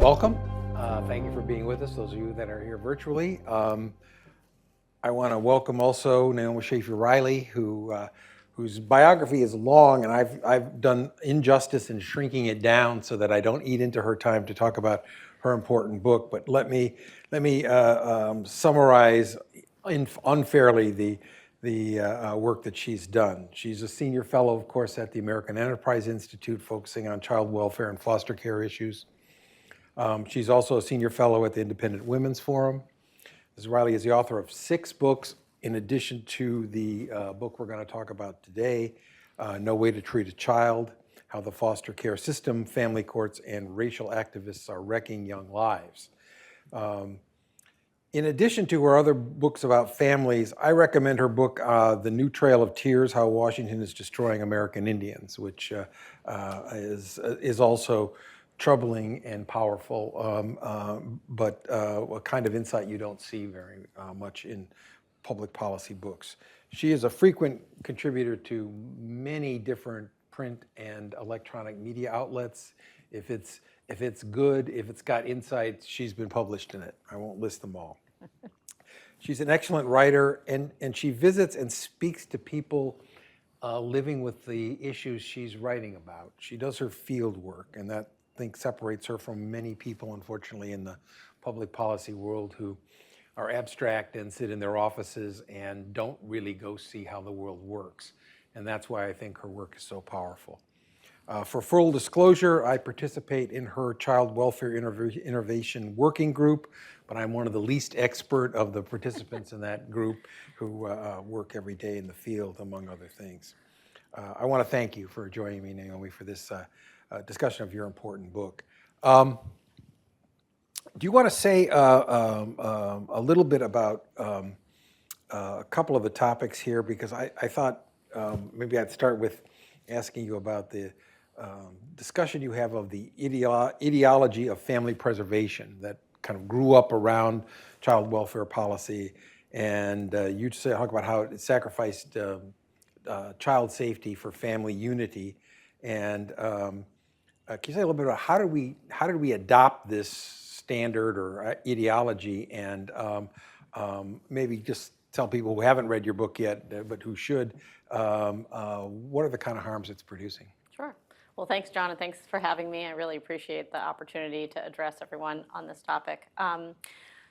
Welcome. Thank you for being with us, those of you that are here virtually. I want to welcome also Naomi Schaefer Riley, whose biography is long, and I've done injustice in shrinking it down so that I don't eat into her time to talk about her important book. But let me summarize unfairly the work that she's done. She's a senior fellow, of course, at the American Enterprise Institute, focusing on child welfare and foster care issues. She's also a senior fellow at the Independent Women's Forum. Ms. Riley is the author of 6 books, in addition to the book we're going to talk about today, No Way to Treat a Child, How the Foster Care System, Family Courts, and Racial Activists Are Wrecking Young Lives. In addition to her other books about families, I recommend her book, The New Trail of Tears, How Washington is Destroying American Indians, which is also troubling and powerful, but a kind of insight you don't see very much in public policy books. She is a frequent contributor to many different print and electronic media outlets. If it's good, if it's got insights, she's been published in it. I won't list them all. She's an excellent writer, and she visits and speaks to people living with the issues she's writing about. She does her field work, and that I think separates her from many people, unfortunately, in the public policy world who are abstract and sit in their offices and don't really go see how the world works. And that's why I think her work is so powerful. For full disclosure, I participate in her Child Welfare Innovation Working Group, but I'm one of the least expert of the participants in that group who work every day in the field, among other things. I want to thank you for joining me, Naomi, for this discussion of your important book. Do you want to say a little bit about a couple of the topics here? Because I thought maybe I'd start with asking you about the discussion you have of the ideology of family preservation that kind of grew up around child welfare policy. And you talk about how it sacrificed child safety for family unity. And can you say a little bit about how did we adopt this standard or ideology, and maybe just tell people who haven't read your book yet, but who should, what are the kind of harms it's producing? Sure. Well, thanks, John, and thanks for having me. I really appreciate the opportunity to address everyone on this topic.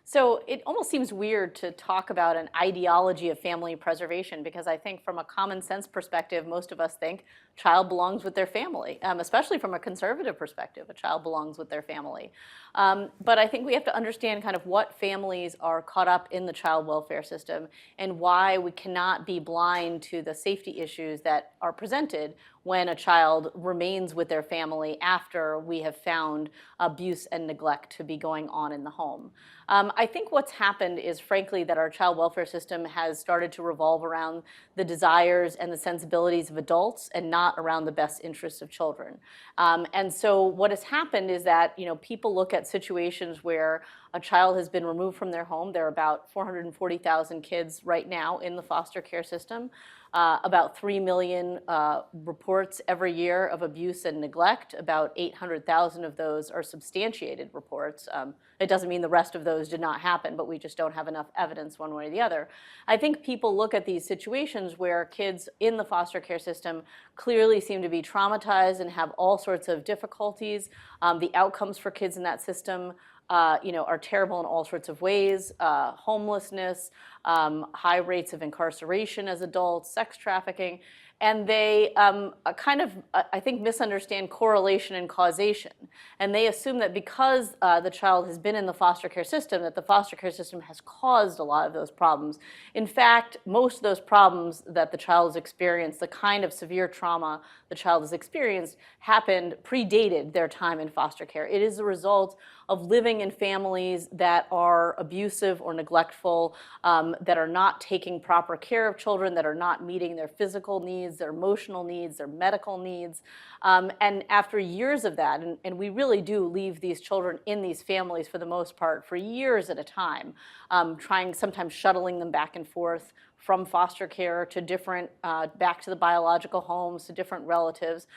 So it almost seems weird to talk about an ideology of family preservation, because I think from a common sense perspective, most of us think child belongs with their family, especially from a conservative perspective, a child belongs with their family. But I think we have to understand kind of what families are caught up in the child welfare system and why we cannot be blind to the safety issues that are presented when a child remains with their family after we have found abuse and neglect to be going on in the home. I think what's happened is, frankly, that our child welfare system has started to revolve around the desires and the sensibilities of adults and not around the best interests of children. And so what has happened is that people look at situations where a child has been removed from their home. There are about 440,000 kids right now in the foster care system. About 3 million reports every year of abuse and neglect. About 800,000 of those are substantiated reports. It doesn't mean the rest of those did not happen, but we just don't have enough evidence one way or the other. I think people look at these situations where kids in the foster care system clearly seem to be traumatized and have all sorts of difficulties. The outcomes for kids in that system are terrible in all sorts of ways: homelessness, high rates of incarceration as adults, sex trafficking. And they I think, misunderstand correlation and causation. And they assume that because the child has been in the foster care system, that the foster care system has caused a lot of those problems. In fact, most of those problems that the child has experienced, the kind of severe trauma the child has experienced, predated their time in foster care. It is a result of living in families that are abusive or neglectful, that are not taking proper care of children, that are not meeting their physical needs, needs, their emotional needs, their medical needs. And after years of that, and we really do leave these children in these families for the most part for years at a time, sometimes shuttling them back and forth from foster care to different, back to the biological homes, to different relatives.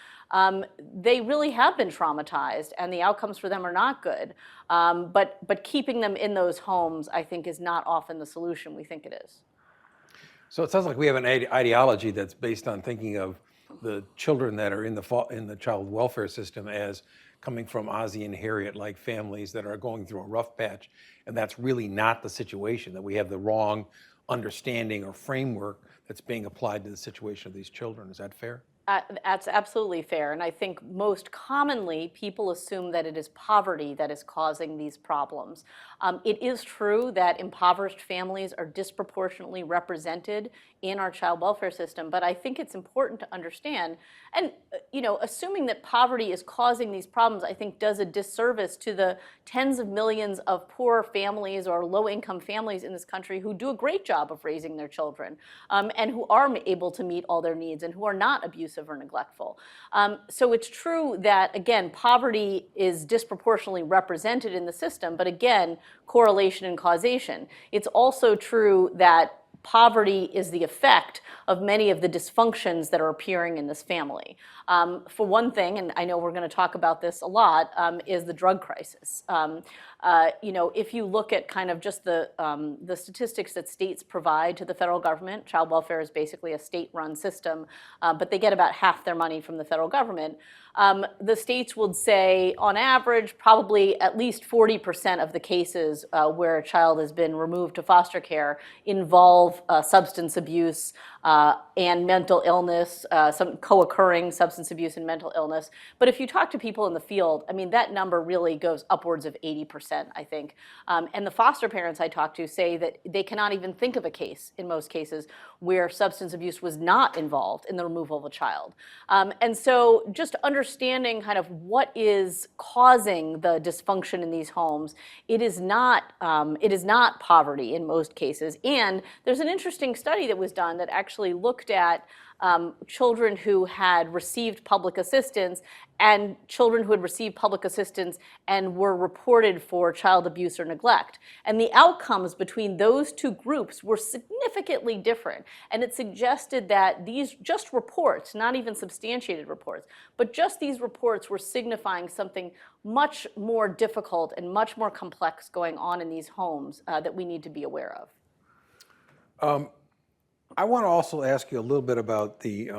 They really have been traumatized, and the outcomes for them are not good. But keeping them in those homes, I think, is not often the solution we think it is. So it sounds like we have an ideology that's based on thinking of the children that are in the child welfare system as coming from Ozzie and Harriet-like families that are going through a rough patch, and that's really not the situation, that we have the wrong understanding or framework that's being applied to the situation of these children. Is that fair? That's absolutely fair. And I think most commonly people assume that it is poverty that is causing these problems. It is true that impoverished families are disproportionately represented in our child welfare system, but I think it's important to understand, and assuming that poverty is causing these problems, I think does a disservice to the tens of millions of poor families or low-income families in this country who do a great job of raising their children, and who are able to meet all their needs and who are not abusive or neglectful. So it's true that, again, poverty is disproportionately represented in the system, but again, correlation and causation. It's also true that poverty is the effect of many of the dysfunctions that are appearing in this family. For one thing, and I know we're going to talk about this a lot, is the drug crisis. If you look at kind of just the statistics that states provide to the federal government, child welfare is basically a state-run system, but they get about half their money from the federal government. The states would say, on average, probably at least 40% of the cases where a child has been removed to foster care involve substance abuse and mental illness, some co-occurring substance abuse and mental illness. But if you talk to people in the field, I mean, that number really goes upwards of 80%, I think. And the foster parents I talk to say that they cannot even think of a case, in most cases, where substance abuse was not involved in the removal of a child. And so just understanding kind of what is causing the dysfunction in these homes, it is not poverty in most cases. And there's an interesting study that was done that actually looked at children who had received public assistance and children who had received public assistance and were reported for child abuse or neglect. And the outcomes between those two groups were significantly different. And it suggested that these just reports, not even substantiated reports, but just these reports were signifying something much more difficult and much more complex going on in these homes that we need to be aware of. I want to also ask you a little bit about the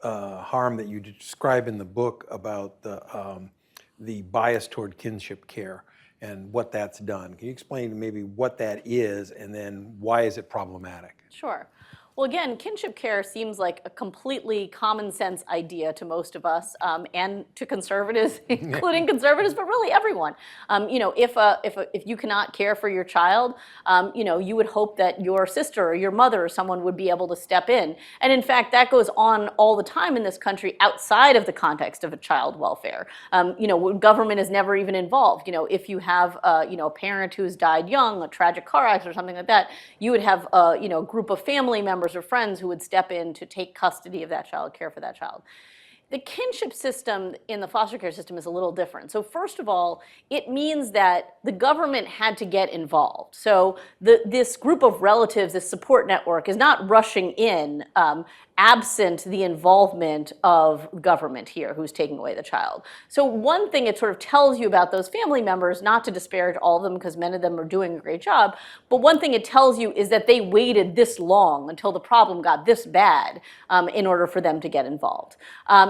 harm that you describe in the book about the bias toward kinship care and what that's done. Can you explain maybe what that is and then why is it problematic? Sure. Well, again, kinship care seems like a completely common sense idea to most of us, and to conservatives, including conservatives, but really everyone. If you cannot care for your child, you would hope that your sister or your mother or someone would be able to step in. And in fact, that goes on all the time in this country outside of the context of a child welfare. Government is never even involved. If you have a parent who's died young, a tragic car accident or something like that, you would have a group of family members or friends who would step in to take custody of that child, care for that child. The kinship system in the foster care system is a little different. So first of all, it means that the government had to get involved. So this group of relatives, this support network, is not rushing in absent the involvement of government here who's taking away the child. So one thing it sort of tells you about those family members, not to disparage all of them because many of them are doing a great job, but one thing it tells you is that they waited this long until the problem got this bad in order for them to get involved.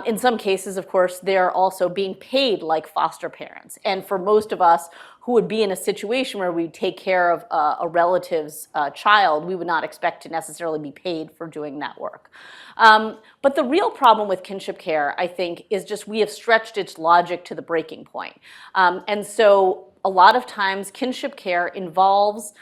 In some cases, of course, they're also being paid like foster parents. And for most of us who would be in a situation where we take care of a relative's child, we would not expect to necessarily be paid for doing that work. But the real problem with kinship care, I think, is just we have stretched its logic to the breaking point. And so a lot of times kinship care involves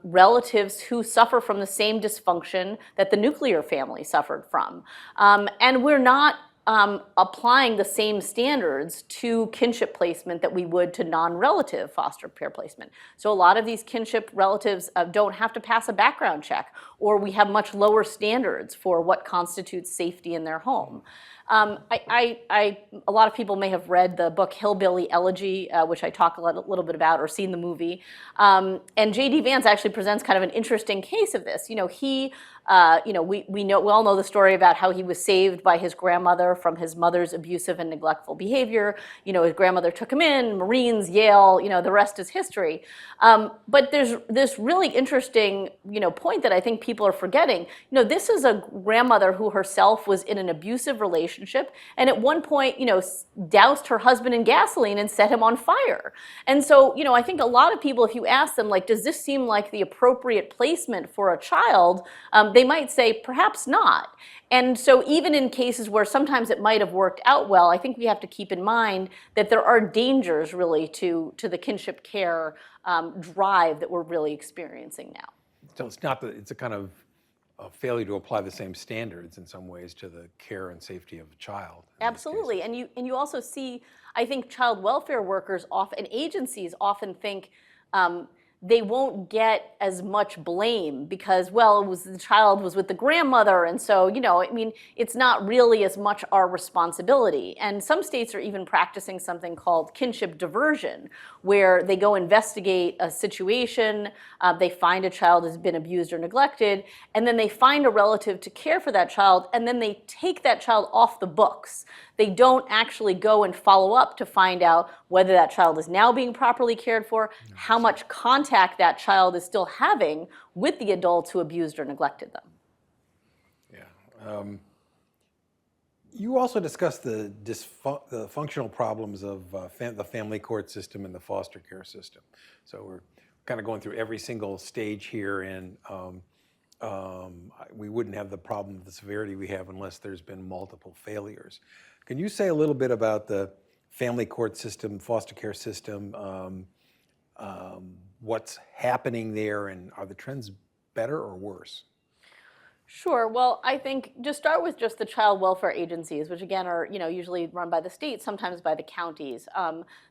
relatives who suffer from the same dysfunction that the nuclear family suffered from. And we're not applying the same standards to kinship placement that we would to non-relative foster care placement. So a lot of these kinship relatives don't have to pass a background check, or we have much lower standards for what constitutes safety in their home. A lot of people may have read the book Hillbilly Elegy, which I talk a little bit about, or seen the movie. And J.D. Vance actually presents kind of an interesting case of this. We all know the story about how he was saved by his grandmother from his mother's abusive and neglectful behavior. His grandmother took him in, Marines, Yale, the rest is history. But there's this really interesting, point that I think people are forgetting. This is a grandmother who herself was in an abusive relationship, and at one point, doused her husband in gasoline and set him on fire. And so, I think a lot of people, if you ask them, like, does this seem like the appropriate placement for a child? They might say, perhaps not. And so even in cases where sometimes it might have worked out well, I think we have to keep in mind that there are dangers really to the kinship care drive that we're really experiencing now. So it's not that it's a kind of a failure to apply the same standards in some ways to the care and safety of a child. Absolutely, and you also see, I think child welfare workers and agencies often think they won't get as much blame because, the child was with the grandmother, and so, it's not really as much our responsibility. And some states are even practicing something called kinship diversion, where they go investigate a situation, they find a child has been abused or neglected, and then they find a relative to care for that child, and then they take that child off the books. They don't actually go and follow up to find out whether that child is now being properly cared for, how much contact that child is still having with the adults who abused or neglected them. Yeah. You also discussed the functional problems of the family court system and the foster care system. So we're kind of going through every single stage here, and we wouldn't have the problem of the severity we have unless there's been multiple failures. Can you say a little bit about the family court system, foster care system, what's happening there, and are the trends better or worse? Sure. Well, I think just start with just the child welfare agencies, which again are usually run by the state, sometimes by the counties.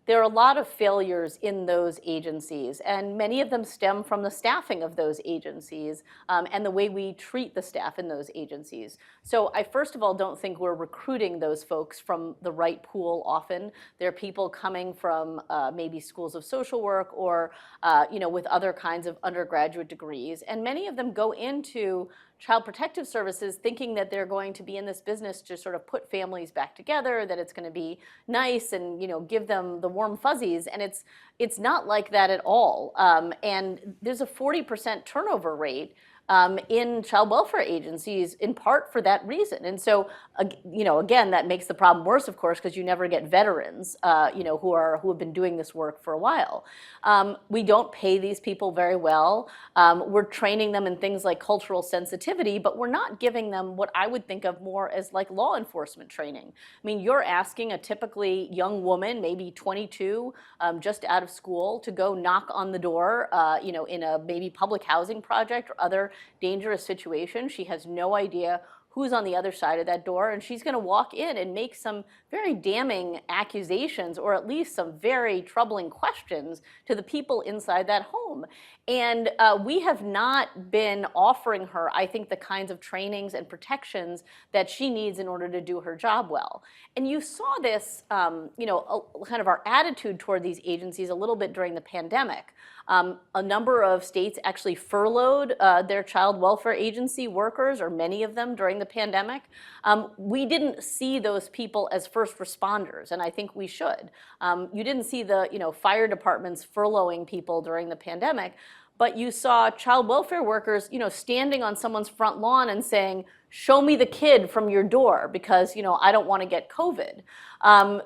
There are a lot of failures in those agencies, and many of them stem from the staffing of those agencies and the way we treat the staff in those agencies. So I first of all don't think we're recruiting those folks from the right pool often. They're people coming from maybe schools of social work or with other kinds of undergraduate degrees, and many of them go into Child Protective Services thinking that they're going to be in this business to sort of put families back together, that it's going to be nice and give them the warm fuzzies, and it's not like that at all. And there's a 40% turnover rate in child welfare agencies, in part for that reason. And so, again, that makes the problem worse, of course, because you never get veterans, who have been doing this work for a while. We don't pay these people very well. We're training them in things like cultural sensitivity, but we're not giving them what I would think of more as like law enforcement training. I mean, you're asking a typically young woman, maybe 22, just out of school, to go knock on the door, in a maybe public housing project or other dangerous situation. She has no idea who's on the other side of that door, and she's going to walk in and make some very damning accusations, or at least some very troubling questions to the people inside that home. And we have not been offering her, I think, the kinds of trainings and protections that she needs in order to do her job well. And you saw this, kind of our attitude toward these agencies a little bit during the pandemic. A number of states actually furloughed their child welfare agency workers, or many of them, during the pandemic. We didn't see those people as first responders, and I think we should. You didn't see the fire departments furloughing people during the pandemic, but you saw child welfare workers standing on someone's front lawn and saying, "Show me the kid from your door because I don't want to get COVID."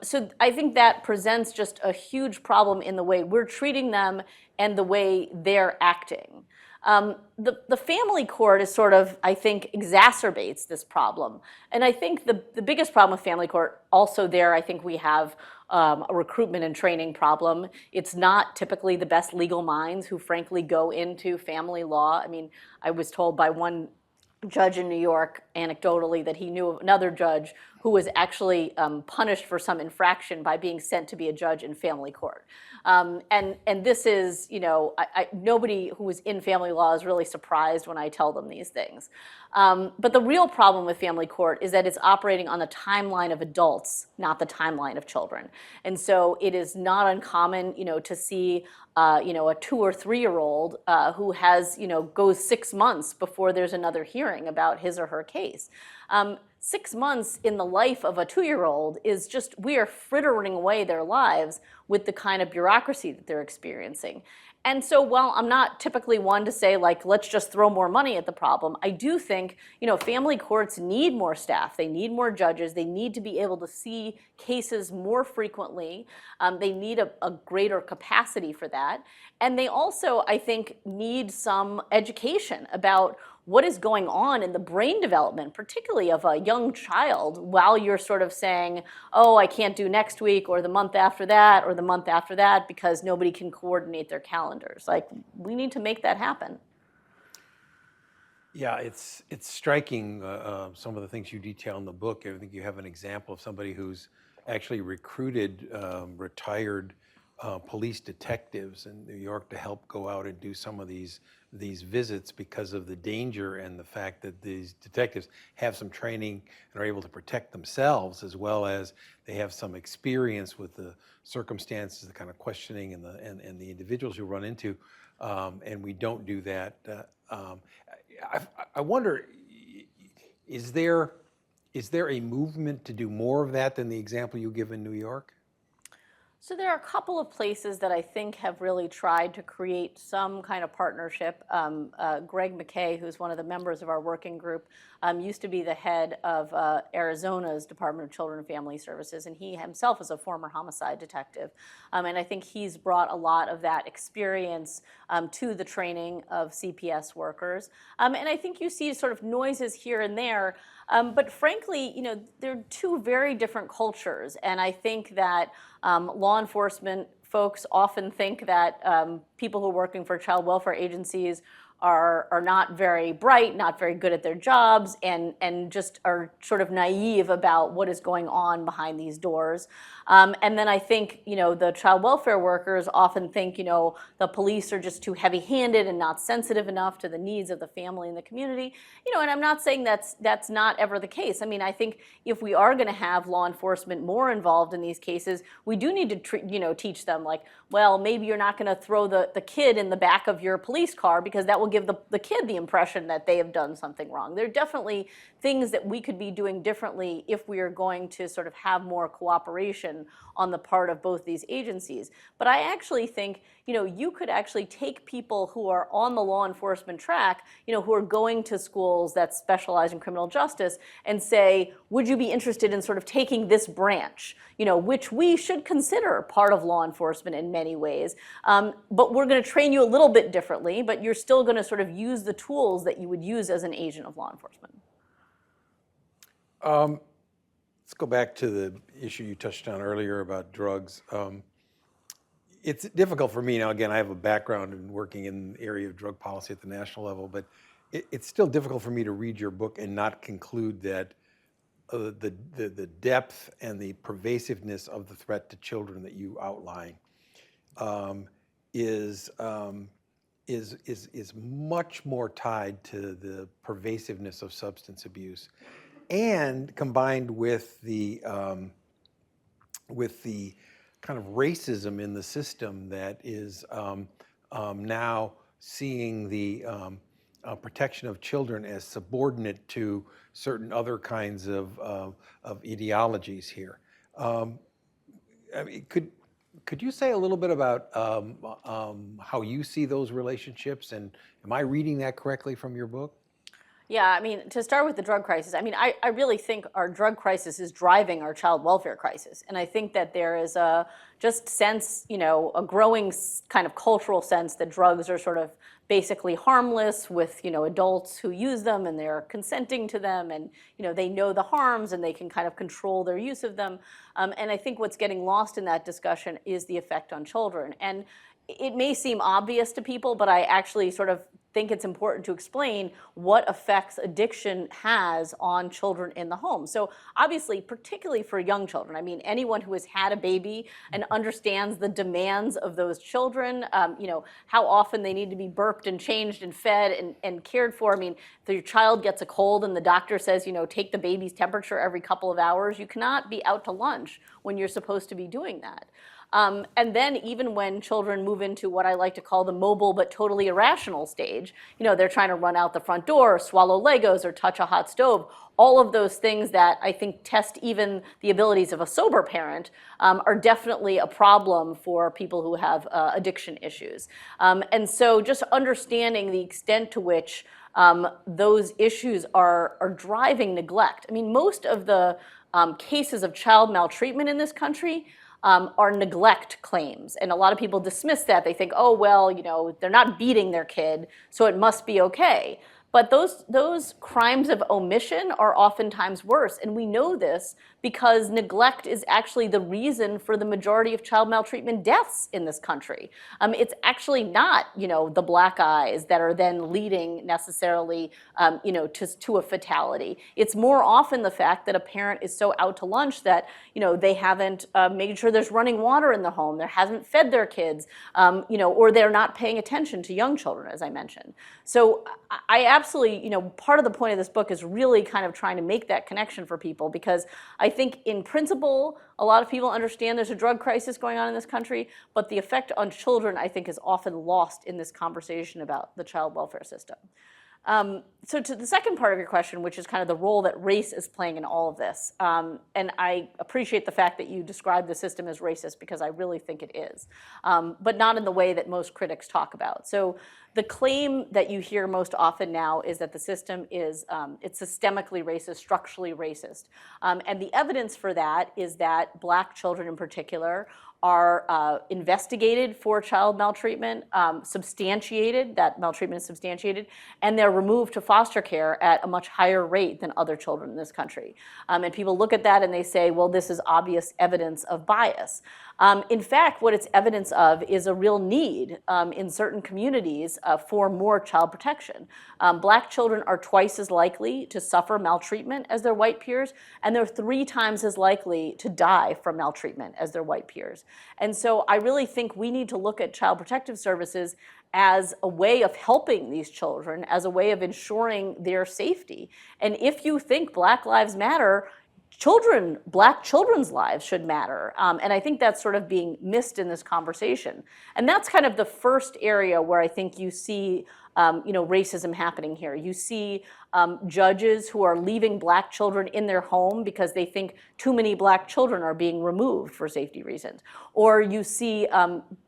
So I think that presents just a huge problem in the way we're treating them and the way they're acting. The family court is sort of, I think, exacerbates this problem. And I think the biggest problem with family court, also there, I think we have a recruitment and training problem. It's not typically the best legal minds who frankly go into family law. I mean, I was told by one judge in New York, anecdotally, that he knew of another judge who was actually punished for some infraction by being sent to be a judge in family court. And this is, nobody who is in family law is really surprised when I tell them these things. But the real problem with family court is that it's operating on the timeline of adults, not the timeline of children. And so it is not uncommon, to see, a 2 or 3-year-old who has, goes 6 months before there's another hearing about his or her case. 6 months in the life of a 2-year-old is just, we are frittering away their lives with the kind of bureaucracy that they're experiencing. And so while I'm not typically one to say, like, let's just throw more money at the problem, I do think, family courts need more staff. They need more judges. They need to be able to see cases more frequently. They need a greater capacity for that. And they also, I think, need some education about what is going on in the brain development, particularly of a young child, while you're sort of saying, oh, I can't do next week or the month after that or the month after that because nobody can coordinate their calendars. Like, we need to make that happen. Yeah, it's striking, some of the things you detail in the book. I think you have an example of somebody who's actually recruited retired police detectives in New York to help go out and do some of these visits because of the danger and the fact that these detectives have some training and are able to protect themselves, as well as they have some experience with the circumstances, the kind of questioning and the individuals you run into, and we don't do that. I wonder, is there a movement to do more of that than the example you give in New York? So there are a couple of places that I think have really tried to create some kind of partnership. Greg McKay, who's one of the members of our working group, used to be the head of Arizona's Department of Children and Family Services, and he himself is a former homicide detective. And I think he's brought a lot of that experience to the training of CPS workers. And I think you see sort of noises here and there, but frankly, they're two very different cultures, and I think that law enforcement folks often think that people who are working for child welfare agencies are not very bright, not very good at their jobs, and just are sort of naive about what is going on behind these doors. And then I think, the child welfare workers often think, the police are just too heavy-handed and not sensitive enough to the needs of the family and the community. And I'm not saying that's not ever the case. I mean, I think if we are going to have law enforcement more involved in these cases, we do need to teach them, like, well, maybe you're not going to throw the kid in the back of your police car because that will give the kid the impression that they have done something wrong. There are definitely things that we could be doing differently if we are going to sort of have more cooperation on the part of both these agencies. But I actually think, you could actually take people who are on the law enforcement track, who are going to schools that specialize in criminal justice and say, would you be interested in sort of taking this branch, which we should consider part of law enforcement in many ways, but we're going to train you a little bit differently, but you're still going to sort of use the tools that you would use as an agent of law enforcement. Let's go back to the issue you touched on earlier about drugs. It's difficult for me now. Again, I have a background in working in the area of drug policy at the national level, but it's still difficult for me to read your book and not conclude that the depth and the pervasiveness of the threat to children that you outline is much more tied to the pervasiveness of substance abuse, and combined with the kind of racism in the system that is now seeing the protection of children as subordinate to certain other kinds of ideologies here. I mean, could you say a little bit about how you see those relationships, and am I reading that correctly from your book? Yeah, I mean, to start with the drug crisis, I mean, I really think our drug crisis is driving our child welfare crisis. And I think that there is a just sense, a growing kind of cultural sense that drugs are sort of basically harmless with, adults who use them and they're consenting to them, and, they know the harms and they can kind of control their use of them. And I think what's getting lost in that discussion is the effect on children. And it may seem obvious to people, but I actually sort of think it's important to explain what effects addiction has on children in the home. So obviously, particularly for young children, I mean, anyone who has had a baby and understands the demands of those children, how often they need to be burped and changed and fed and cared for. I mean, if your child gets a cold and the doctor says, take the baby's temperature every couple of hours, you cannot be out to lunch when you're supposed to be doing that. And then even when children move into what I like to call the mobile but totally irrational stage, they're trying to run out the front door, or swallow Legos, or touch a hot stove. All of those things that I think test even the abilities of a sober parent are definitely a problem for people who have addiction issues. And so just understanding the extent to which those issues are driving neglect. I mean, most of the cases of child maltreatment in this country are neglect claims. And a lot of people dismiss that. They think, oh, well, they're not beating their kid, so it must be okay. But those crimes of omission are oftentimes worse. And we know this because neglect is actually the reason for the majority of child maltreatment deaths in this country. It's actually not, the black eyes that are then leading necessarily, to a fatality. It's more often the fact that a parent is so out to lunch that, they haven't made sure there's running water in the home, they hasn't fed their kids, or they're not paying attention to young children, as I mentioned. So I absolutely, part of the point of this book is really kind of trying to make that connection for people, because I think in principle, a lot of people understand there's a drug crisis going on in this country, but the effect on children, I think, is often lost in this conversation about the child welfare system. So to the second part of your question, which is kind of the role that race is playing in all of this, and I appreciate the fact that you describe the system as racist, because I really think it is, but not in the way that most critics talk about. So the claim that you hear most often now is that the system is it's systemically racist, structurally racist. And the evidence for that is that black children in particular are investigated for child maltreatment, substantiated, that maltreatment is substantiated, and they're removed to foster care at a much higher rate than other children in this country. And people look at that and they say, well, this is obvious evidence of bias. In fact, what it's evidence of is a real need in certain communities for more child protection. Black children are twice as likely to suffer maltreatment as their white peers, and they're 3 times as likely to die from maltreatment as their white peers. And so I really think we need to look at child protective services as a way of helping these children, as a way of ensuring their safety. And if you think Black Lives Matter, black children's lives should matter. And I think that's sort of being missed in this conversation. And that's kind of the first area where I think you see racism happening here. You see judges who are leaving black children in their home because they think too many black children are being removed for safety reasons. Or you see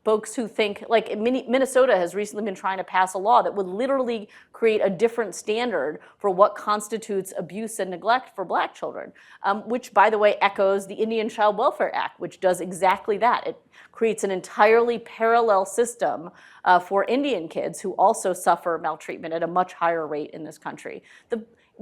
folks who think, like Minnesota has recently been trying to pass a law that would literally create a different standard for what constitutes abuse and neglect for black children, which, by the way, echoes the Indian Child Welfare Act, which does exactly that. It creates an entirely parallel system for Indian kids who also suffer maltreatment at a much higher rate in this country.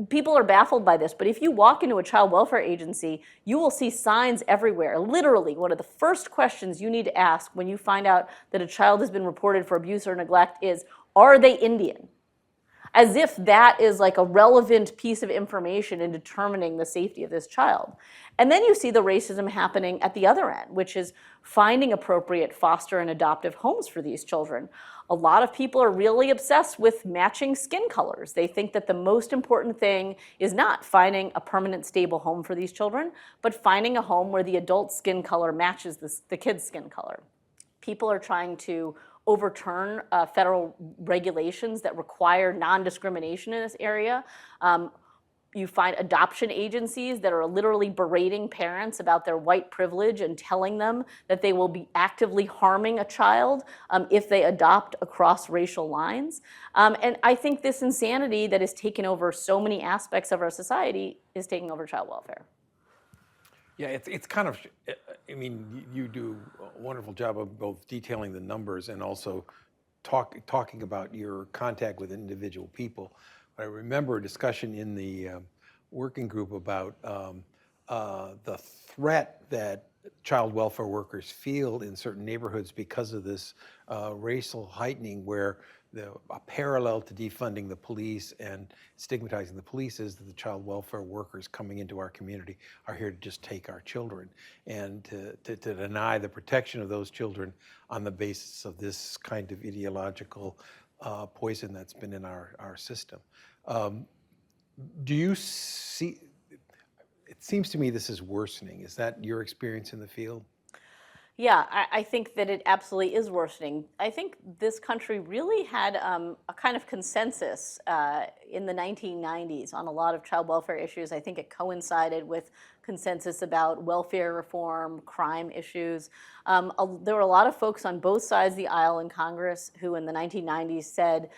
People are baffled by this, but if you walk into a child welfare agency, you will see signs everywhere. Literally, one of the first questions you need to ask when you find out that a child has been reported for abuse or neglect is, are they Indian? As if that is like a relevant piece of information in determining the safety of this child. And then you see the racism happening at the other end, which is finding appropriate foster and adoptive homes for these children. A lot of people are really obsessed with matching skin colors. They think that the most important thing is not finding a permanent, stable home for these children, but finding a home where the adult skin color matches the kid's skin color. People are trying to overturn federal regulations that require non-discrimination in this area. You find adoption agencies that are literally berating parents about their white privilege and telling them that they will be actively harming a child if they adopt across racial lines. And I think this insanity that has taken over so many aspects of our society is taking over child welfare. Yeah, it's kind of, I mean, you do a wonderful job of both detailing the numbers and also talking about your contact with individual people. I remember a discussion in the working group about the threat that child welfare workers feel in certain neighborhoods because of this racial heightening, where a parallel to defunding the police and stigmatizing the police is that the child welfare workers coming into our community are here to just take our children, and to deny the protection of those children on the basis of this kind of ideological poison that's been in our system. Do you see, it seems to me this is worsening. Is that your experience in the field? Yeah, I think that it absolutely is worsening. I think this country really had a kind of consensus in the 1990s on a lot of child welfare issues. I think it coincided with consensus about welfare reform, crime issues. There were a lot of folks on both sides of the aisle in Congress who in the 1990s said,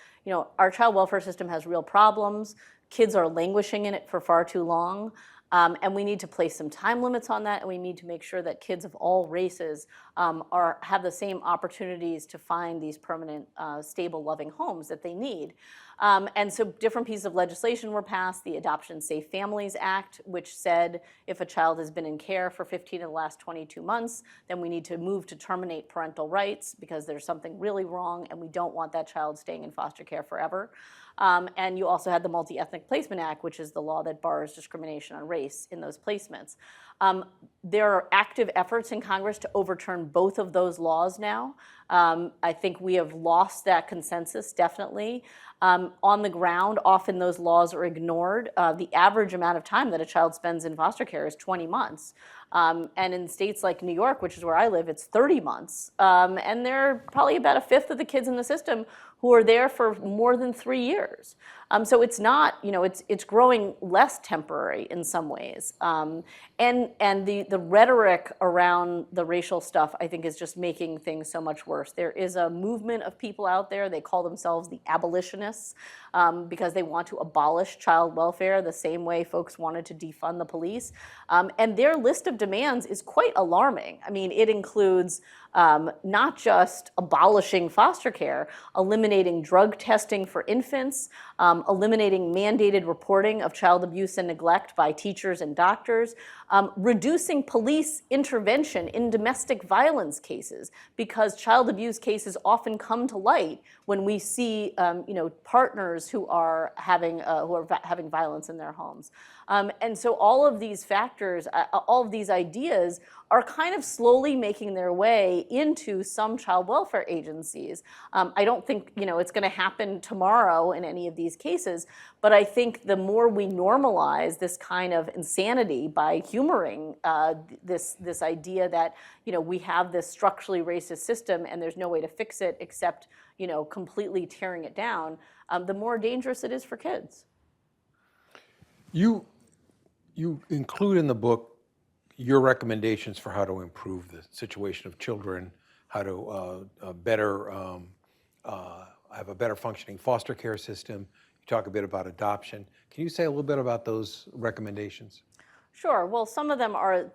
our child welfare system has real problems. Kids are languishing in it for far too long. And we need to place some time limits on that, and we need to make sure that kids of all races have the same opportunities to find these permanent, stable, loving homes that they need. And so different pieces of legislation were passed. The Adoption Safe Families Act, which said if a child has been in care for 15 of the last 22 months, then we need to move to terminate parental rights because there's something really wrong and we don't want that child staying in foster care forever. And you also had the Multi-Ethnic Placement Act, which is the law that bars discrimination on race in those placements. There are active efforts in Congress to overturn both of those laws now. I think we have lost that consensus, definitely. On the ground, often those laws are ignored. The average amount of time that a child spends in foster care is 20 months. And in states like New York, which is where I live, it's 30 months. And there are probably about a fifth of the kids in the system who are there for more than 3 years. So it's not, it's growing less temporary in some ways. And the rhetoric around the racial stuff, I think, is just making things so much worse. There is a movement of people out there, they call themselves the abolitionists, because they want to abolish child welfare the same way folks wanted to defund the police. And their list of demands is quite alarming. I mean, it includes not just abolishing foster care, eliminating drug testing for infants, eliminating mandated reporting of child abuse and neglect by teachers and doctors, reducing police intervention in domestic violence cases, because child abuse cases often come to light when we see partners who are having violence in their homes. And so all of these factors, all of these ideas are kind of slowly making their way into some child welfare agencies. I don't think it's going to happen tomorrow in any of these cases, but I think the more we normalize this kind of insanity by humoring this idea that we have this structurally racist system and there's no way to fix it except completely tearing it down, the more dangerous it is for kids. You include in the book your recommendations for how to improve the situation of children, how to have a better functioning foster care system. You talk a bit about adoption. Can you say a little bit about those recommendations? Sure. Well, some of them are,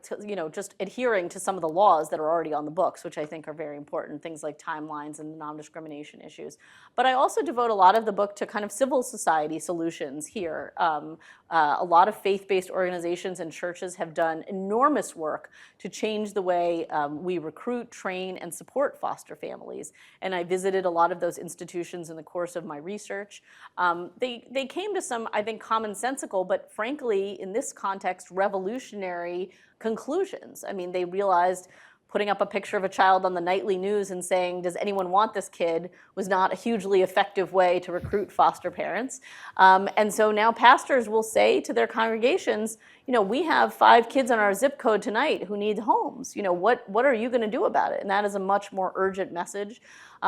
just adhering to some of the laws that are already on the books, which I think are very important, things like timelines and non-discrimination issues. But I also devote a lot of the book to kind of civil society solutions here. A lot of faith-based organizations and churches have done enormous work to change the way we recruit, train, and support foster families. And I visited a lot of those institutions in the course of my research. They came to some, I think, commonsensical, but frankly, in this context, revolutionary conclusions. I mean, they realized putting up a picture of a child on the nightly news and saying, does anyone want this kid, was not a hugely effective way to recruit foster parents. And so now pastors will say to their congregations, we have 5 kids on our zip code tonight who need homes. What are you going to do about it? And that is a much more urgent message.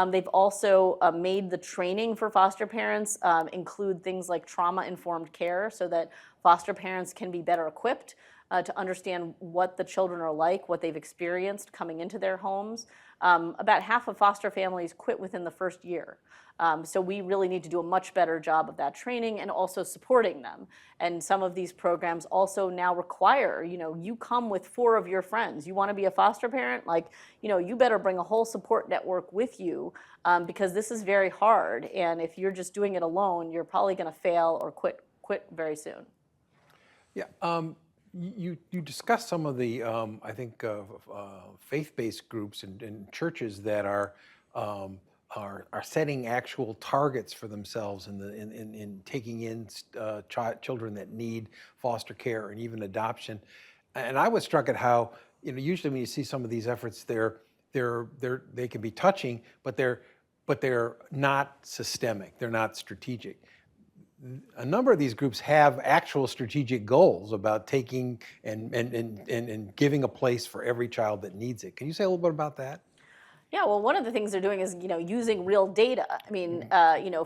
They've also made the training for foster parents include things like trauma-informed care so that foster parents can be better equipped to understand what the children are like, what they've experienced coming into their homes. About half of foster families quit within the first year. So we really need to do a much better job of that training and also supporting them. And some of these programs also now require, you come with 4 of your friends. You want to be a foster parent? You better bring a whole support network with you because this is very hard. And if you're just doing it alone, you're probably going to fail or quit very soon. Yeah. You discussed some of the, I think, faith-based groups and churches that are are setting actual targets for themselves in taking in children that need foster care and even adoption. And I was struck at how, usually when you see some of these efforts, they can be touching, but they're not systemic. They're not strategic. A number of these groups have actual strategic goals about taking and giving a place for every child that needs it. Can you say a little bit about that? Yeah, well, one of the things they're doing is, using real data. I mean,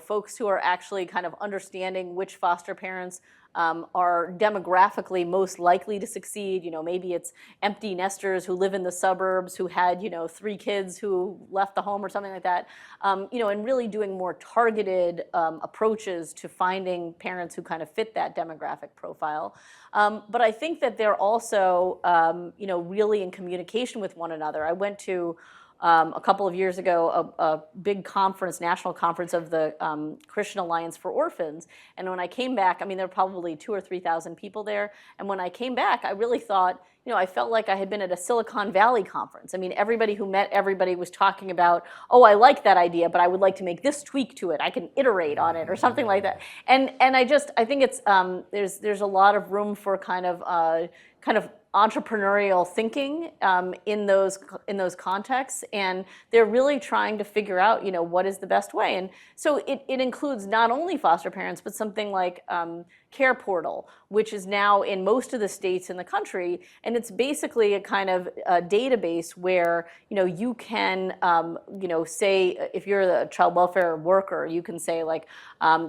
folks who are actually kind of understanding which foster parents are demographically most likely to succeed. Maybe it's empty nesters who live in the suburbs who had, 3 kids who left the home or something like that. And really doing more targeted approaches to finding parents who kind of fit that demographic profile. But I think that they're also, really in communication with one another. I went to a couple of years ago, a big conference, national conference of the Christian Alliance for Orphans. And when I came back, I mean, there were probably 2,000 or 3,000 people there. And when I came back, I really thought, I felt like I had been at a Silicon Valley conference. I mean, everybody who met everybody was talking about, oh, I like that idea, but I would like to make this tweak to it. I can iterate on it or something like that. And I think it's there's a lot of room for kind of entrepreneurial thinking in those contexts, and they're really trying to figure out what is the best way. And so it includes not only foster parents, but something like Care Portal, which is now in most of the states in the country, and it's basically a kind of database where you can say, if you're a child welfare worker, you can say like,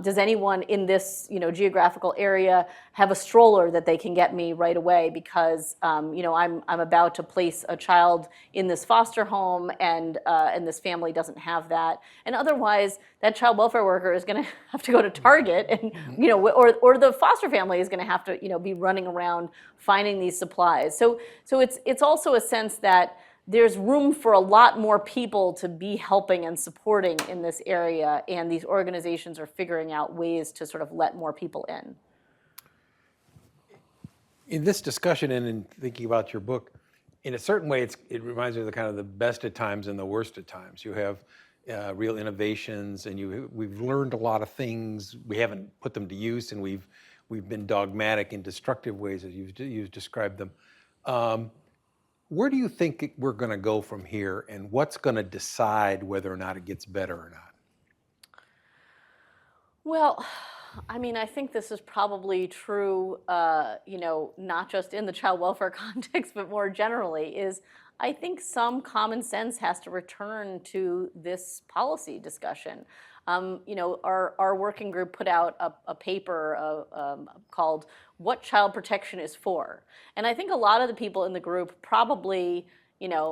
does anyone in this geographical area have a stroller that they can get me right away because I'm about to place a child in this foster home and this family doesn't have that, and otherwise that child welfare worker is going to have to go to Target and or the foster family is going to have to be running around finding these supplies. So it's also a sense that there's room for a lot more people to be helping and supporting in this area, and these organizations are figuring out ways to sort of let more people in. In this discussion and in thinking about your book, in a certain way, it reminds me of the kind of the best of times and the worst of times. You have real innovations, and we've learned a lot of things. We haven't put them to use, and we've been dogmatic in destructive ways, as you've described them. Where do you think we're going to go from here, and what's going to decide whether or not it gets better or not? Well, I mean, I think this is probably true, not just in the child welfare context, but more generally, is I think some common sense has to return to this policy discussion. Our working group put out a paper called What Child Protection is For. And I think a lot of the people in the group probably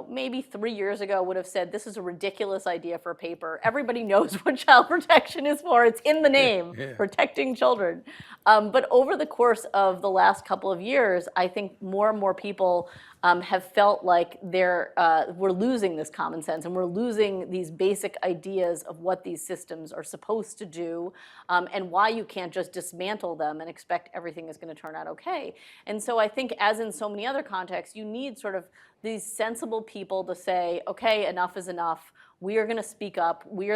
maybe 3 years ago would have said, this is a ridiculous idea for a paper. Everybody knows what child protection is for. It's in the name, protecting children. But over the course of the last couple of years, I think more and more people have felt like we're losing this common sense, and we're losing these basic ideas of what these systems are supposed to do, and why you can't just dismantle them and expect everything is going to turn out okay. And so I think, as in so many other contexts, you need sort of these sensible people to say, okay, enough is enough. We are going to speak up. We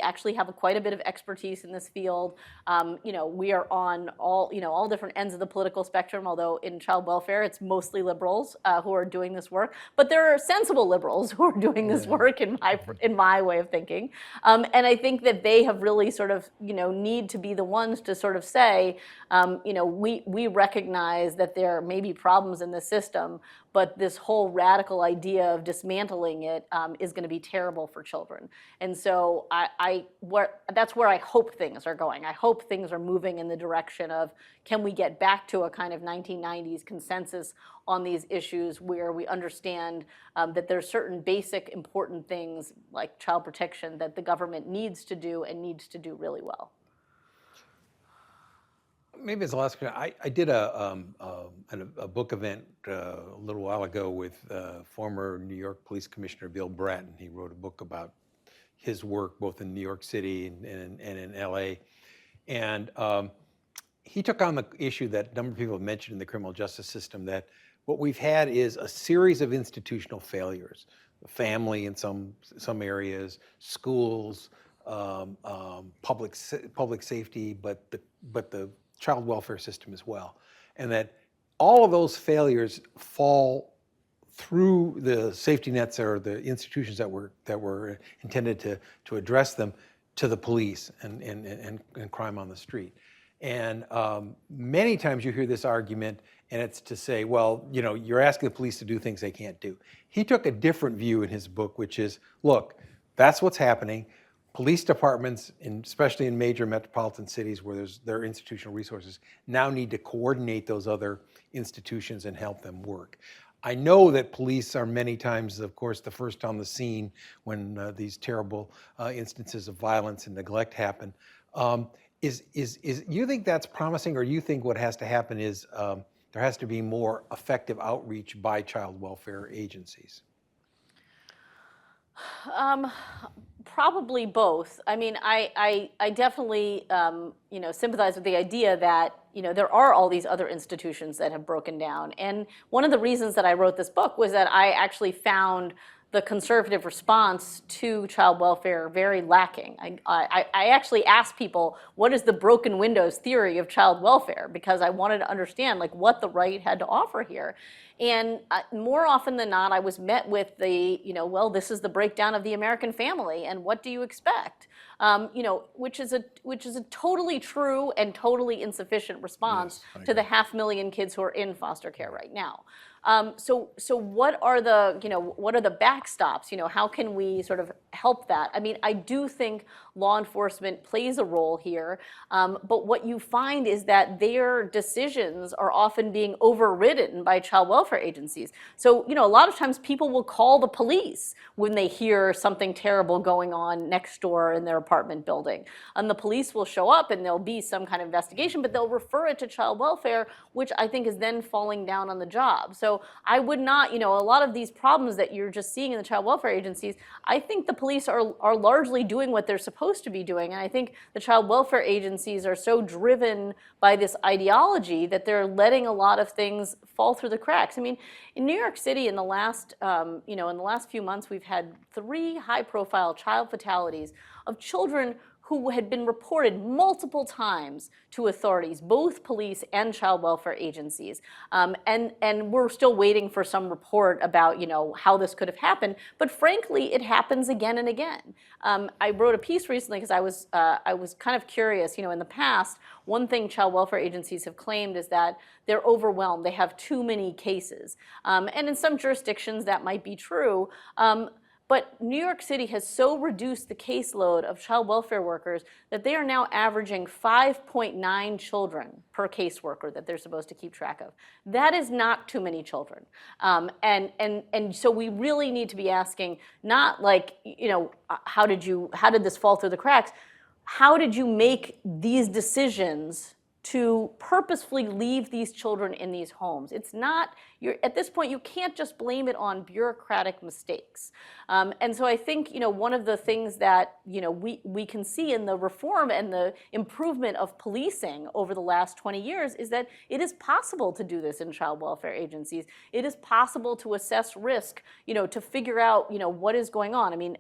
actually have quite a bit of expertise in this field. We are on all different ends of the political spectrum, although in child welfare, it's mostly liberals who are doing this work. But there are sensible liberals who are doing this work in my way of thinking. And I think that they have really sort of, need to be the ones to sort of say, we recognize that there may be problems in the system, but this whole radical idea of dismantling it is going to be terrible for children. And so that's where I hope things are going. I hope things are moving in the direction of, can we get back to a kind of 1990s consensus on these issues where we understand that there's certain basic important things like child protection that the government needs to do and needs to do really well. Maybe as the last question, I did a book event a little while ago with former New York Police Commissioner Bill Bratton. He wrote a book about his work both in New York City and in LA. And he took on the issue that a number of people have mentioned in the criminal justice system, that what we've had is a series of institutional failures. family in some areas, schools, public safety, but the child welfare system as well, and that all of those failures fall through the safety nets or the institutions that were intended to address them to the police and crime on the street. And many times you hear this argument, and it's to say, well, you're asking the police to do things they can't do. He took a different view in his book, which is, look, that's what's happening. Police departments, especially in major metropolitan cities where there are institutional resources, now need to coordinate those other institutions and help them work. I know that police are many times, of course, the first on the scene when these terrible instances of violence and neglect happen. You think that's promising, or you think what has to happen is there has to be more effective outreach by child welfare agencies? Probably both. I mean, I definitely sympathize with the idea that there are all these other institutions that have broken down. And one of the reasons that I wrote this book was that I actually found the conservative response to child welfare very lacking. I actually asked people, what is the broken windows theory of child welfare? Because I wanted to understand what the right had to offer here. And more often than not, I was met with the, well, this is the breakdown of the American family, and what do you expect? Which is a totally true and totally insufficient response to the 500,000 kids who are in foster care right now. So what are the backstops? How can we sort of help that? I mean, I do think law enforcement plays a role here, but what you find is that their decisions are often being overridden by child welfare agencies. So, a lot of times people will call the police when they hear something terrible going on next door in their apartment building. And the police will show up and there'll be some kind of investigation, but they'll refer it to child welfare, which I think is then falling down on the job. So I would not, a lot of these problems that you're just seeing in the child welfare agencies, I think the police are largely doing what they're supposed to be doing. And I think the child welfare agencies are so driven by this ideology that they're letting a lot of things fall through the cracks. I mean, in New York City in the last few months, we've had 3 high-profile child fatalities of children who had been reported multiple times to authorities, both police and child welfare agencies. And we're still waiting for some report about how this could have happened. But frankly, it happens again and again. I wrote a piece recently because I was kind of curious. In the past, one thing child welfare agencies have claimed is that they're overwhelmed. They have too many cases. And in some jurisdictions, that might be true. But New York City has so reduced the caseload of child welfare workers that they are now averaging 5.9 children per caseworker that they're supposed to keep track of. That is not too many children. And so we really need to be asking, not how did this fall through the cracks? How did you make these decisions to purposefully leave these children in these homes? It's not, at this point, you can't just blame it on bureaucratic mistakes. And so I think, one of the things that, we can see in the reform and the improvement of policing over the last 20 years is that it is possible to do this in child welfare agencies. It is possible to assess risk, to figure out, what is going on. I mean,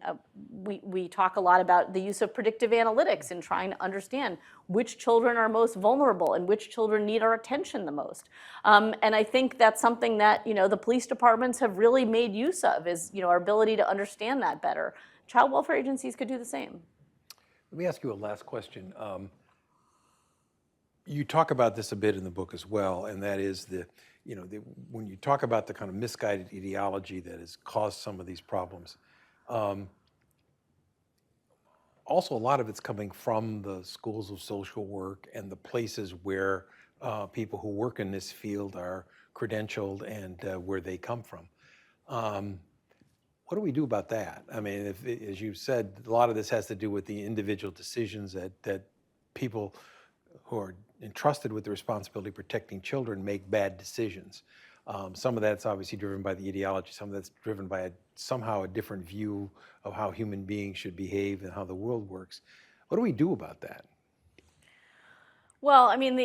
we talk a lot about the use of predictive analytics in trying to understand which children are most vulnerable and which children need our attention the most. And I think that's something that, the police departments have really made use of, is, our ability to understand that better. Child welfare agencies could do the same. Let me ask you a last question. You talk about this a bit in the book as well, and that is when you talk about the kind of misguided ideology that has caused some of these problems, also a lot of it's coming from the schools of social work and the places where people who work in this field are credentialed and where they come from. What do we do about that? I mean, as you said, a lot of this has to do with the individual decisions that people who are entrusted with the responsibility of protecting children make bad decisions. Some of that's obviously driven by the ideology. Some of that's driven by somehow a different view of how human beings should behave and how the world works. What do we do about that? Well, I mean,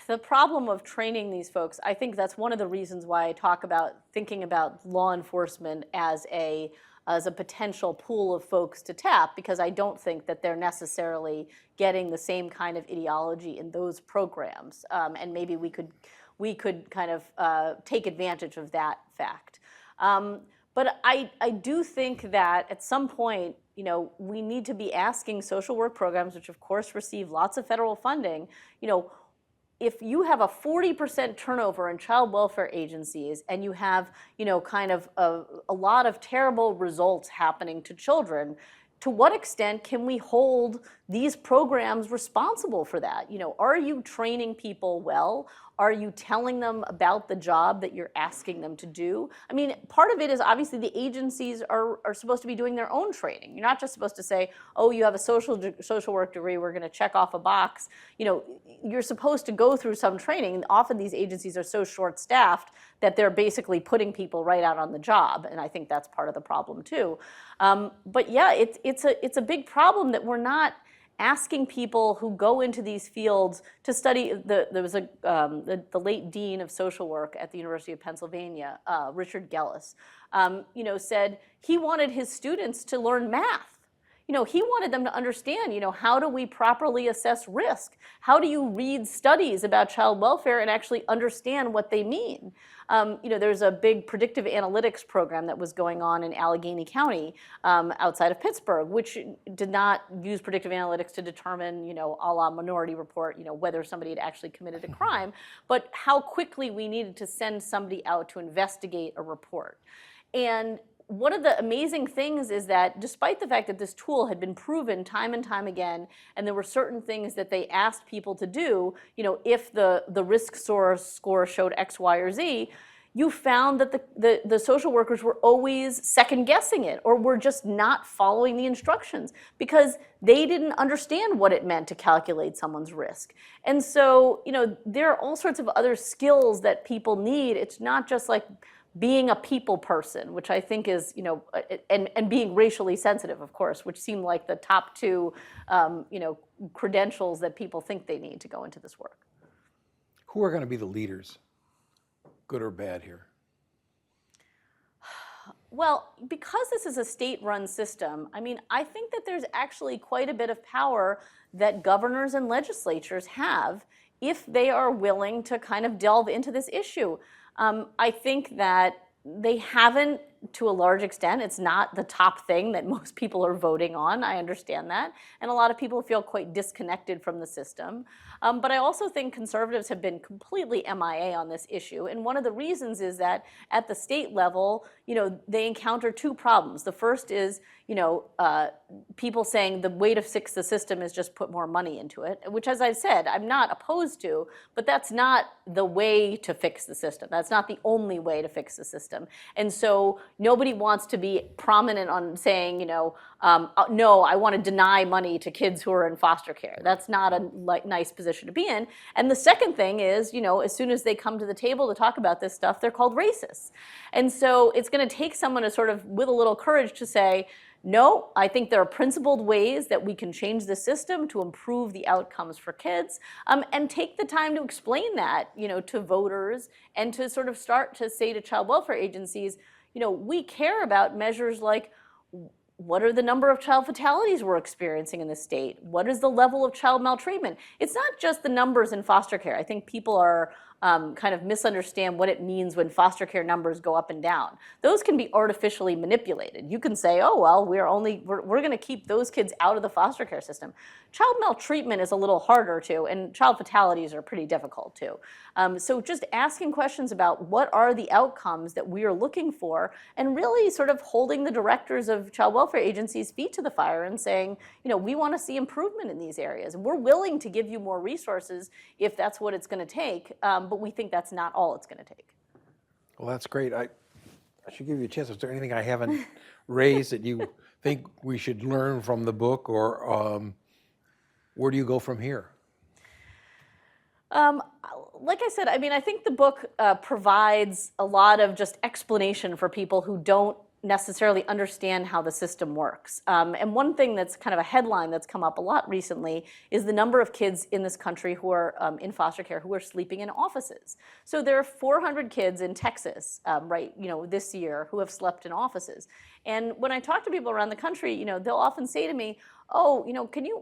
the problem of training these folks, I think that's one of the reasons why I talk about thinking about law enforcement as a as a potential pool of folks to tap, because I don't think that they're necessarily getting the same kind of ideology in those programs. And maybe we could kind of take advantage of that fact. But I do think that at some point, we need to be asking social work programs, which of course receive lots of federal funding, if you have a 40% turnover in child welfare agencies and you have, kind of a lot of terrible results happening to children, to what extent can we hold these programs responsible for that? Are you training people well? Are you telling them about the job that you're asking them to do? I mean, part of it is obviously the agencies are supposed to be doing their own training. You're not just supposed to say, oh, you have a social work degree, we're going to check off a box. You're supposed to go through some training. Often these agencies are so short-staffed that they're basically putting people right out on the job, and I think that's part of the problem too. But yeah, it's a big problem that we're not asking people who go into these fields to study. There was the late dean of social work at the University of Pennsylvania, Richard Gellis, said he wanted his students to learn math. He wanted them to understand, how do we properly assess risk? How do you read studies about child welfare and actually understand what they mean? There's a big predictive analytics program that was going on in Allegheny County outside of Pittsburgh, which did not use predictive analytics to determine, a la Minority Report, whether somebody had actually committed a crime, but how quickly we needed to send somebody out to investigate a report. And one of the amazing things is that despite the fact that this tool had been proven time and time again, and there were certain things that they asked people to do, if the risk score showed X, Y, or Z, you found that the social workers were always second guessing it, or were just not following the instructions because they didn't understand what it meant to calculate someone's risk. And so, there are all sorts of other skills that people need. It's not just like being a people person, which I think is, and being racially sensitive, of course, which seem like the top two, credentials that people think they need to go into this work. Who are going to be the leaders, good or bad here? Well, because this is a state-run system, I think that there's actually quite a bit of power that governors and legislatures have if they are willing to kind of delve into this issue. I think that they haven't, to a large extent. It's not the top thing that most people are voting on. I understand that. And a lot of people feel quite disconnected from the system. But I also think conservatives have been completely MIA on this issue. And one of the reasons is that at the state level, they encounter two problems. The first is, people saying the way to fix the system is just put more money into it, which, as I said, I'm not opposed to, but that's not the way to fix the system. That's not the only way to fix the system. And so nobody wants to be prominent on saying, no, I want to deny money to kids who are in foster care. That's not a nice position to be in. And the second thing is, as soon as they come to the table to talk about this stuff, they're called racists. And so it's going to take someone to sort of, with a little courage, to say, no, I think there are principled ways that we can change the system to improve the outcomes for kids, and take the time to explain that, to voters, and to sort of start to say to child welfare agencies, we care about measures like, what are the number of child fatalities we're experiencing in the state? What is the level of child maltreatment? It's not just the numbers in foster care. I think people are kind of misunderstand what it means when foster care numbers go up and down. Those can be artificially manipulated. You can say, oh, well, we're going to keep those kids out of the foster care system. Child maltreatment is a little harder too, and child fatalities are pretty difficult too. So just asking questions about what are the outcomes that we are looking for, and really sort of holding the directors of child welfare agencies' feet to the fire and saying, we want to see improvement in these areas. And we're willing to give you more resources if that's what it's going to take. But we think that's not all it's going to take. Well, that's great. I should give you a chance. Is there anything I haven't raised that you think we should learn from the book, or where do you go from here? Like I said, I think the book provides a lot of just explanation for people who don't necessarily understand how the system works. And one thing that's kind of a headline that's come up a lot recently is the number of kids in this country who are in foster care who are sleeping in offices. So there are 400 kids in Texas, this year who have slept in offices. And when I talk to people around the country, they'll often say to me, oh,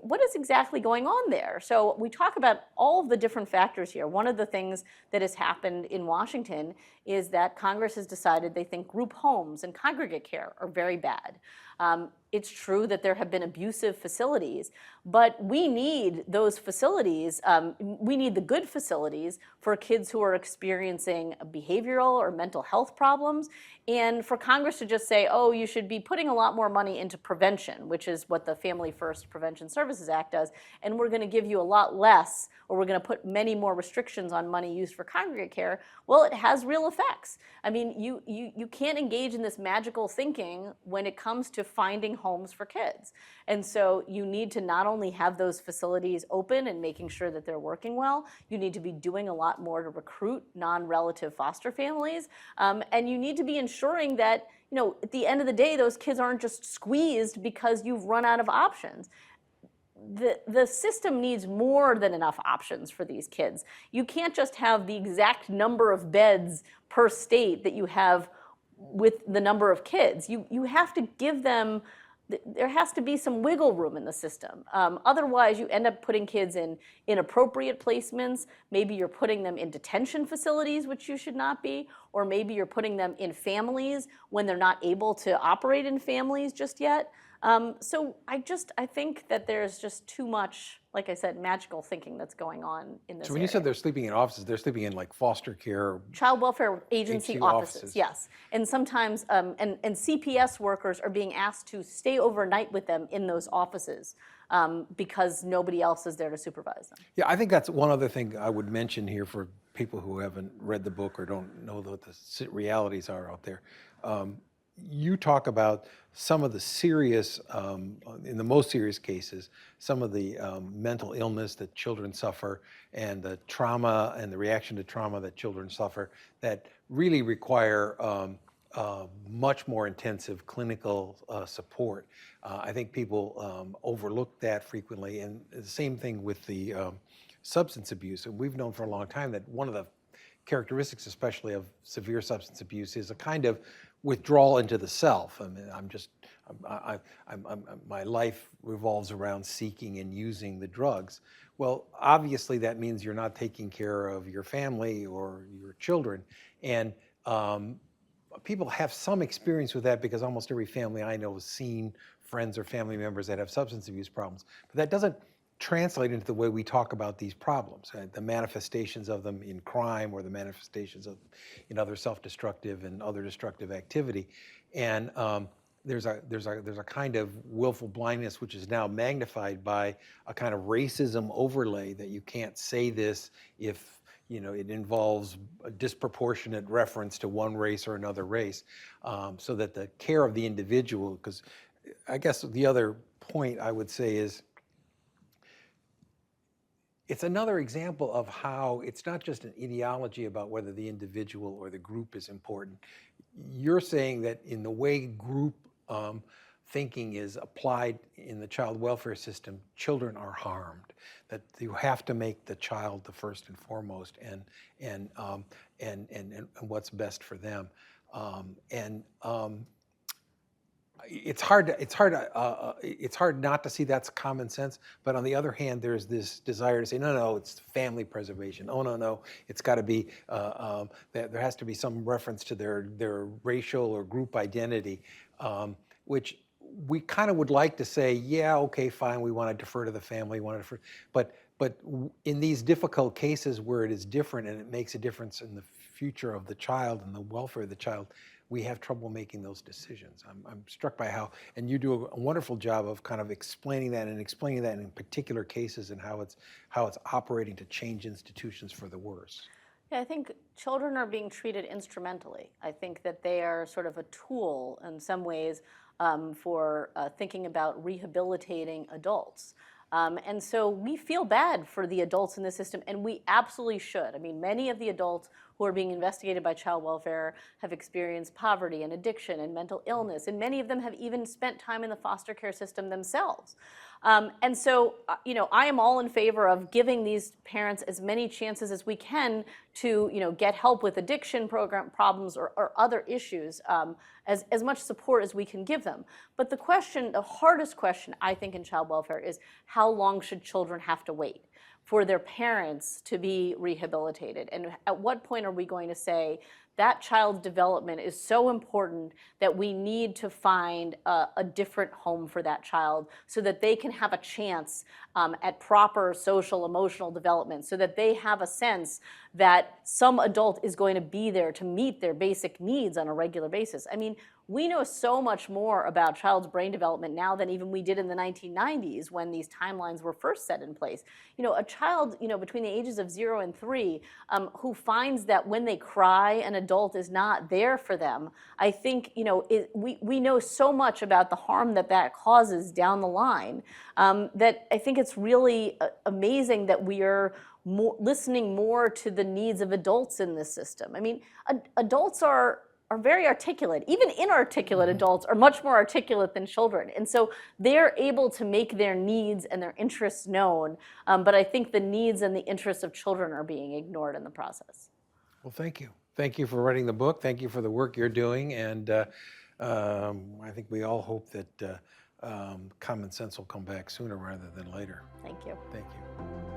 what is exactly going on there? So we talk about all of the different factors here. One of the things that has happened in Washington is that Congress has decided they think group homes and congregate care are very bad. It's true that there have been abusive facilities, but we need those facilities. We need the good facilities for kids who are experiencing behavioral or mental health problems. And for Congress to just say, oh, you should be putting a lot more money into prevention, which is what the Family First Prevention Services Act does, and we're going to give you a lot less, or we're going to put many more restrictions on money used for congregate care, well, it has real effects. I mean, you can't engage in this magical thinking when it comes to finding homes for kids. And so you need to not only have those facilities open and making sure that they're working well, you need to be doing a lot more to recruit non-relative foster families, and you need to be ensuring that, at the end of the day, those kids aren't just squeezed because you've run out of options. The system needs more than enough options for these kids. You can't just have the exact number of beds per state that you have with the number of kids. You have to give them, there has to be some wiggle room in the system. Otherwise, you end up putting kids in inappropriate placements. Maybe you're putting them in detention facilities, which you should not be, or maybe you're putting them in families when they're not able to operate in families just yet. So I think that there's just too much, like I said, magical thinking that's going on in this So when area. you said they're sleeping in offices, they're sleeping in like foster care. Child welfare agency HQ offices, yes. And sometimes, and CPS workers are being asked to stay overnight with them in those offices because nobody else is there to supervise them. Yeah, I think that's one other thing I would mention here for people who haven't read the book or don't know what the realities are out there. You talk about some of the serious, in the most serious cases, some of the mental illness that children suffer and the trauma and the reaction to trauma that children suffer that really require much more intensive clinical support. I think people overlook that frequently, and the same thing with the substance abuse. And we've known for a long time that one of the characteristics, especially of severe substance abuse, is a kind of withdrawal into the self. I mean, my life revolves around seeking and using the drugs. Well, obviously that means you're not taking care of your family or your children. And people have some experience with that because almost every family I know has seen friends or family members that have substance abuse problems. But that doesn't translate into the way we talk about these problems, the manifestations of them in crime or the manifestations of in other self-destructive and other destructive activity. And there's a kind of willful blindness which is now magnified by a kind of racism overlay that you can't say this if it involves a disproportionate reference to one race or another race, so that the care of the individual, because I guess the other point I would say is it's another example of how it's not just an ideology about whether the individual or the group is important. You're saying that in the way group thinking is applied in the child welfare system, children are harmed. That you have to make the child the first and foremost, and what's best for them. It's hard not to see that's common sense, but on the other hand, there's this desire to say, no, it's family preservation. Oh, no, it's got to be, there has to be some reference to their racial or group identity, which we kind of would like to say, yeah, okay, fine, we want to defer to the family, but in these difficult cases where it is different and it makes a difference in the future of the child and the welfare of the child, we have trouble making those decisions. I'm struck by how, and you do a wonderful job of kind of explaining that in particular cases and how it's operating to change institutions for the worse. Yeah, I think children are being treated instrumentally. I think that they are sort of a tool in some ways for thinking about rehabilitating adults. And so we feel bad for the adults in the system, and we absolutely should. I mean, many of the adults who who are being investigated by child welfare have experienced poverty and addiction and mental illness, and many of them have even spent time in the foster care system themselves. And so, I am all in favor of giving these parents as many chances as we can to, get help with addiction problems or other issues, as much support as we can give them. But the hardest question, I think, in child welfare is how long should children have to wait for their parents to be rehabilitated? And at what point are we going to say that child's development is so important that we need to find a different home for that child so that they can have a chance at proper social, emotional development, so that they have a sense that some adult is going to be there to meet their basic needs on a regular basis. I mean, we know so much more about child's brain development now than even we did in the 1990s when these timelines were first set in place. A child, between the ages of 0 and 3, who finds that when they cry, an adult is not there for them, I think, we know so much about the harm that causes down the line, that I think it's really amazing that we are listening more to the needs of adults in this system. I mean, adults are very articulate. Even inarticulate adults are much more articulate than children. And so they're able to make their needs and their interests known. But I think the needs and the interests of children are being ignored in the process. Well, thank you. Thank you for writing the book. Thank you for the work you're doing. And I think we all hope that common sense will come back sooner rather than later. Thank you. Thank you.